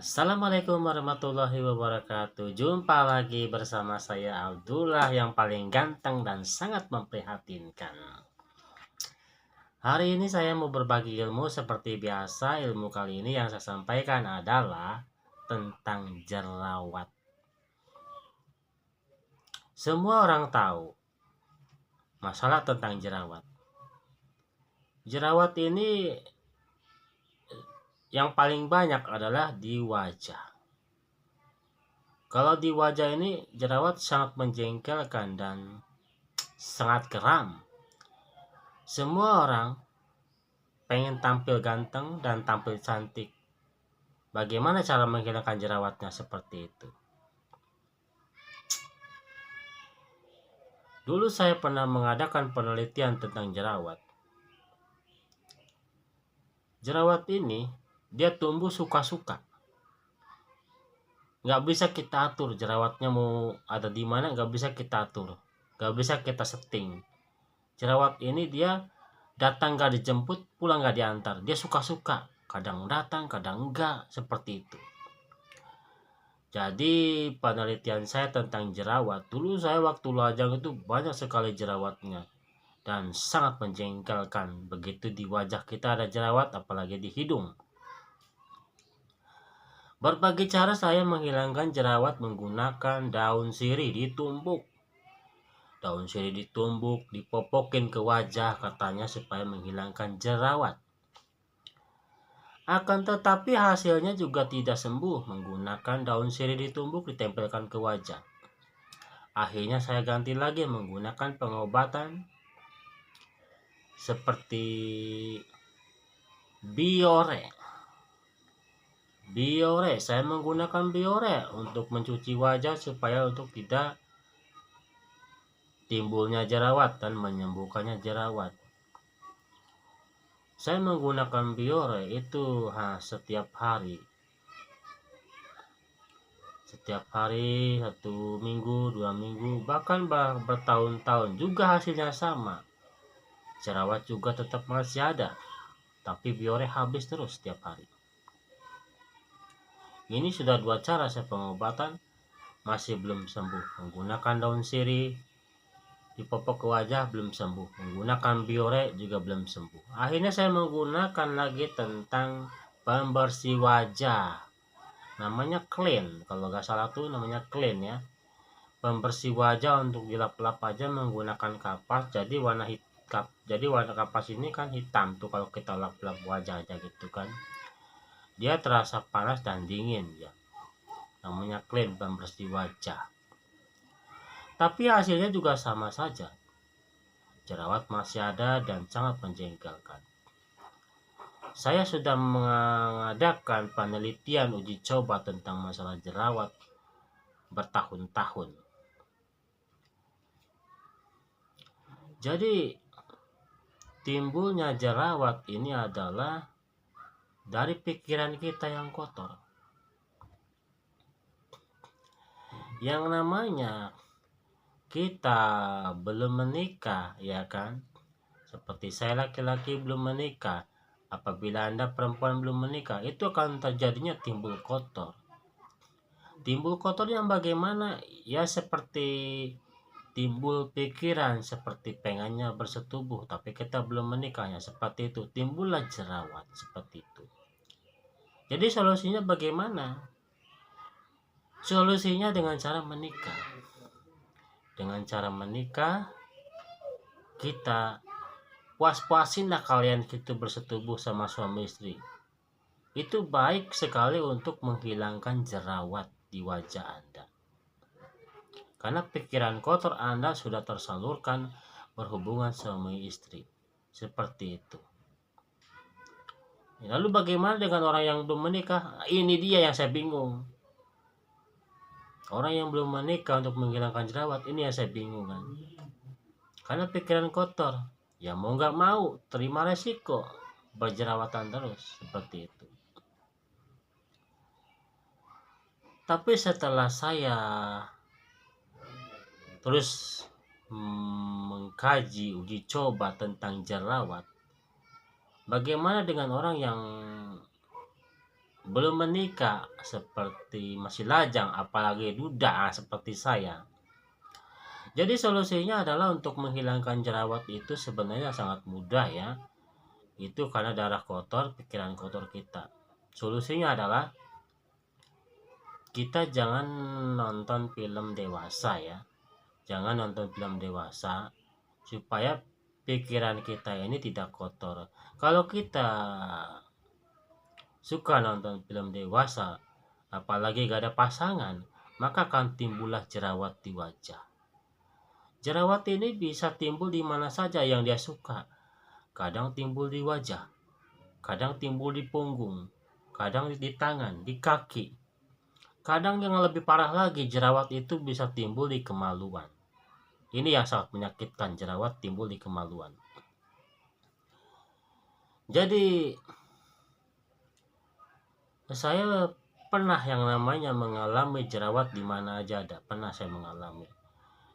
Assalamualaikum warahmatullahi wabarakatuh. Jumpa lagi bersama saya Abdullah yang paling ganteng dan sangat memprihatinkan. Hari ini saya mau berbagi ilmu seperti biasa. Ilmu kali ini yang saya sampaikan adalah tentang jerawat. Semua orang tahu masalah tentang jerawat. Jerawat ini yang paling banyak adalah di wajah. Kalau di wajah ini jerawat sangat menjengkelkan dan sangat geram. Semua orang pengen tampil ganteng dan tampil cantik. Bagaimana cara menghilangkan jerawatnya seperti itu? Dulu saya pernah mengadakan penelitian tentang jerawat. Jerawat ini dia tumbuh suka-suka. Nggak bisa kita atur jerawatnya mau ada di mana, nggak bisa kita atur. Nggak bisa kita setting. Jerawat ini dia datang nggak dijemput, pulang nggak diantar. Dia suka-suka. Kadang datang, kadang enggak. Seperti itu. Jadi penelitian saya tentang jerawat. Dulu saya waktu lajang itu banyak sekali jerawatnya. Dan sangat menjengkelkan. Begitu di wajah kita ada jerawat, apalagi di hidung. Berbagai cara saya menghilangkan jerawat menggunakan daun sirih ditumbuk. Daun sirih ditumbuk, dipopokin ke wajah katanya supaya menghilangkan jerawat. Akan tetapi hasilnya juga tidak sembuh. Menggunakan daun sirih ditumbuk ditempelkan ke wajah. Akhirnya saya ganti lagi menggunakan pengobatan seperti Biore. Saya menggunakan Biore untuk mencuci wajah supaya untuk tidak timbulnya jerawat dan menyembuhkannya jerawat. Saya menggunakan Biore itu setiap hari. Setiap hari, 1 minggu, 2 minggu, bahkan bertahun-tahun juga hasilnya sama. Jerawat juga tetap masih ada, tapi Biore habis terus setiap hari. Ini sudah 2 cara saya pengobatan, masih belum sembuh. Menggunakan daun sirih dipopok ke wajah belum sembuh. Menggunakan Biore juga belum sembuh. Akhirnya saya menggunakan lagi tentang pembersih wajah. Namanya clean, kalau nggak salah tuh namanya clean ya. Pembersih wajah untuk dilap-lap aja menggunakan kapas. Jadi warna kapas ini kan hitam tuh kalau kita lap-lap wajah aja gitu kan. Dia terasa panas dan dingin ya. Namanya clean, pembersih wajah. Tapi hasilnya juga sama saja. Jerawat masih ada dan sangat menjengkelkan. Saya sudah mengadakan penelitian uji coba tentang masalah jerawat bertahun-tahun. Jadi timbulnya jerawat ini adalah dari pikiran kita yang kotor. Yang namanya kita belum menikah, ya kan? Seperti saya laki-laki belum menikah. Apabila Anda perempuan belum menikah, itu akan terjadinya timbul kotor. Timbul kotor yang bagaimana? Ya seperti timbul pikiran seperti pengennya bersetubuh, tapi kita belum menikahnya seperti itu. Timbullah jerawat seperti itu. Jadi solusinya bagaimana? Solusinya dengan cara menikah. Dengan cara menikah, kita puas-puasinlah kalian gitu bersetubuh sama suami istri. Itu baik sekali untuk menghilangkan jerawat di wajah Anda. Karena pikiran kotor Anda sudah tersalurkan berhubungan suami istri. Seperti itu. Lalu bagaimana dengan orang yang belum menikah? Ini dia yang saya bingung. Orang yang belum menikah untuk menghilangkan jerawat, ini yang saya bingung kan. Karena pikiran kotor. Ya mau nggak mau, terima resiko berjerawatan terus. Seperti itu. Tapi setelah saya terus mengkaji uji coba tentang jerawat, bagaimana dengan orang yang belum menikah seperti masih lajang, apalagi duda seperti saya. Jadi solusinya adalah untuk menghilangkan jerawat itu sebenarnya sangat mudah ya. Itu karena darah kotor, pikiran kotor kita. Solusinya adalah kita jangan nonton film dewasa ya. Jangan nonton film dewasa supaya pikiran kita ini tidak kotor. Kalau kita suka nonton film dewasa, apalagi gak ada pasangan, maka akan timbullah jerawat di wajah. Jerawat ini bisa timbul di mana saja yang dia suka. Kadang timbul di wajah, kadang timbul di punggung, kadang di tangan, di kaki. Kadang yang lebih parah lagi, jerawat itu bisa timbul di kemaluan. Ini yang sangat menyakitkan, jerawat timbul di kemaluan. Jadi saya pernah yang namanya mengalami jerawat di mana aja ada, pernah saya mengalami.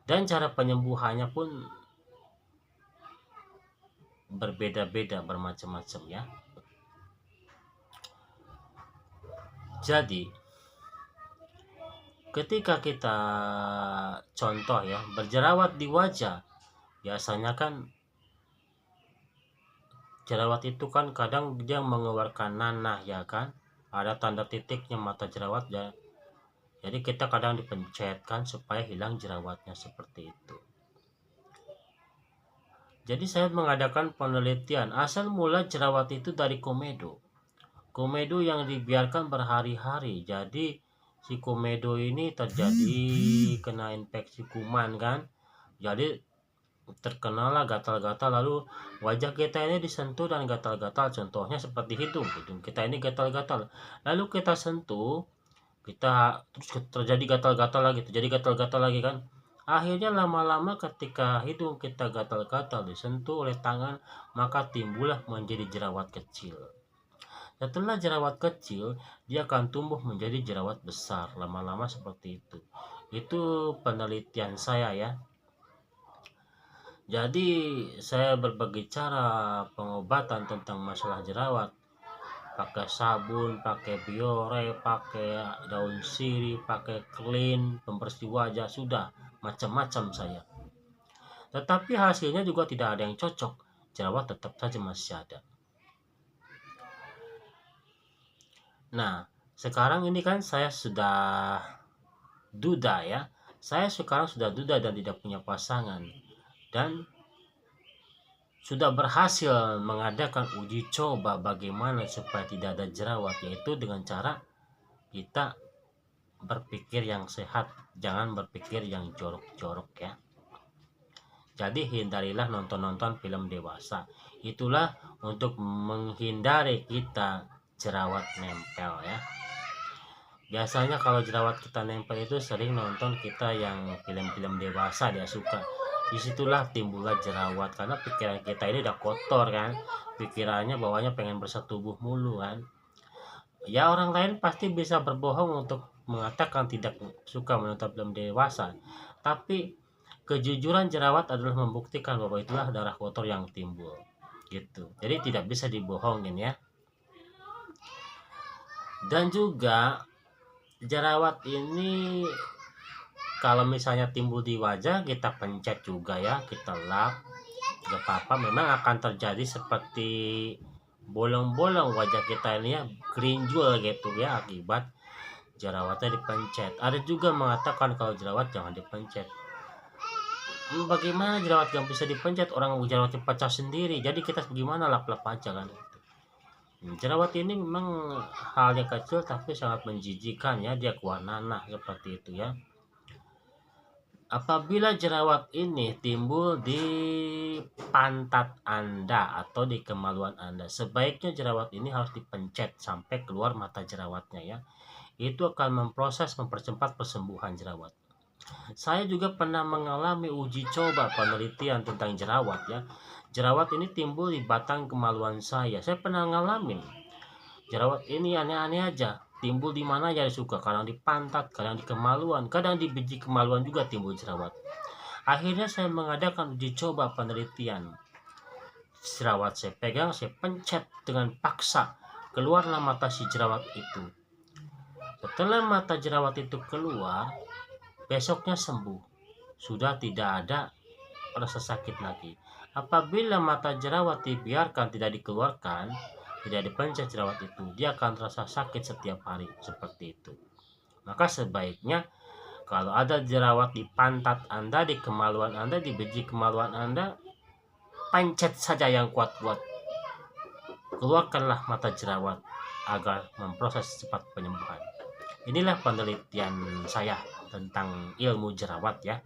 Dan cara penyembuhannya pun berbeda-beda, bermacam-macam ya. Jadi ketika kita contoh ya, berjerawat di wajah, biasanya kan jerawat itu kan kadang dia mengeluarkan nanah ya kan, ada tanda titiknya mata jerawat ya. Jadi kita kadang dipencetkan supaya hilang jerawatnya seperti itu. Jadi saya mengadakan penelitian, asal mula jerawat itu dari komedo. Komedo yang dibiarkan berhari-hari. Jadi si komedo ini terjadi kena infeksi kuman kan. Jadi terkenalah gatal-gatal, lalu wajah kita ini disentuh dan gatal-gatal. Contohnya seperti hidung kita ini gatal-gatal. Lalu kita sentuh, kita terus terjadi gatal-gatal lagi, kan. Akhirnya lama-lama ketika hidung kita gatal-gatal disentuh oleh tangan, maka timbullah menjadi jerawat kecil. Setelah jerawat kecil, dia akan tumbuh menjadi jerawat besar lama-lama seperti itu. Itu penelitian saya ya. Jadi saya berbagi cara pengobatan tentang masalah jerawat. Pakai sabun, pakai biore, pakai daun sirih, pakai clean, pembersih wajah, sudah macam-macam saya. Tetapi hasilnya juga tidak ada yang cocok. Jerawat tetap saja masih ada. Nah, sekarang ini kan saya sudah duda ya. Saya sekarang sudah duda dan tidak punya pasangan. Dan sudah berhasil mengadakan uji coba bagaimana supaya tidak ada jerawat, yaitu dengan cara kita berpikir yang sehat, jangan berpikir yang jorok-jorok ya. Jadi hindarilah nonton-nonton film dewasa. Itulah untuk menghindari kita jerawat nempel ya. Biasanya kalau jerawat kita nempel itu sering nonton kita yang film-film dewasa dia suka. Disitulah timbullah jerawat karena pikiran kita ini udah kotor kan, pikirannya bawahnya pengen bersetubuh mulu kan. Ya orang lain pasti bisa berbohong untuk mengatakan tidak suka menonton film dewasa, tapi kejujuran jerawat adalah membuktikan bahwa itulah darah kotor yang timbul gitu. Jadi tidak bisa dibohongin ya. Dan juga jerawat ini kalau misalnya timbul di wajah, kita pencet juga ya, kita lap, gak apa-apa. Memang akan terjadi seperti bolong-bolong wajah kita ini ya, gerinjul gitu ya, akibat jerawatnya dipencet. Ada juga mengatakan kalau jerawat jangan dipencet. Bagaimana jerawat yang bisa dipencet? Orang jerawatnya pecah sendiri, jadi kita gimana, lap-lap aja kan. Jerawat ini memang halnya kecil tapi sangat menjijikan ya, dia keluar nanah seperti itu ya. Apabila jerawat ini timbul di pantat Anda atau di kemaluan Anda, sebaiknya jerawat ini harus dipencet sampai keluar mata jerawatnya ya. Itu akan mempercepat persembuhan jerawat. Saya juga pernah mengalami uji coba penelitian tentang jerawat ya. Jerawat ini timbul di batang kemaluan saya. Saya pernah ngalamin. Jerawat ini aneh-aneh aja. Timbul di mana aja suka, kadang di pantat, kadang di kemaluan, kadang di biji kemaluan juga timbul jerawat. Akhirnya saya mengadakan uji coba penelitian. Jerawat saya pegang, saya pencet dengan paksa. keluarlah mata si jerawat itu. Setelah mata jerawat itu keluar, besoknya sembuh, sudah tidak ada rasa sakit lagi. Apabila mata jerawat dibiarkan tidak dikeluarkan, tidak dipencet jerawat itu, dia akan terasa sakit setiap hari seperti itu. Maka sebaiknya kalau ada jerawat di pantat Anda, di kemaluan Anda, di biji kemaluan Anda, pencet saja yang kuat-kuat. Keluarkanlah mata jerawat agar memproses cepat penyembuhan. Inilah penelitian saya tentang ilmu jerawat ya.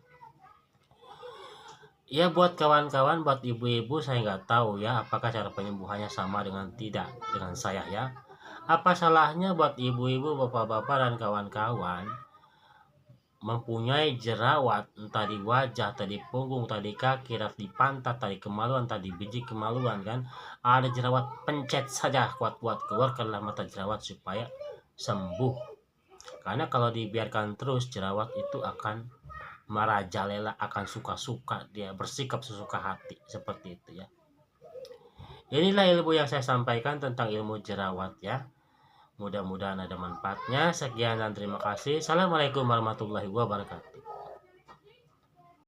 Ya, buat kawan-kawan, buat ibu-ibu, saya nggak tahu ya apakah cara penyembuhannya sama dengan saya ya. Apa salahnya buat ibu-ibu, bapak-bapak, dan kawan-kawan mempunyai jerawat entah di wajah, entah di punggung, entah di kaki, entah di pantat, entah di kemaluan, entah di biji kemaluan kan. Ada jerawat, pencet saja kuat-kuat, keluarkanlah mata jerawat supaya sembuh. Karena kalau dibiarkan terus, jerawat itu akan merajalela, akan suka-suka, dia bersikap sesuka hati seperti itu ya. Inilah ilmu yang saya sampaikan tentang ilmu jerawat ya. Mudah-mudahan ada manfaatnya. Sekian dan terima kasih. Assalamualaikum warahmatullahi wabarakatuh.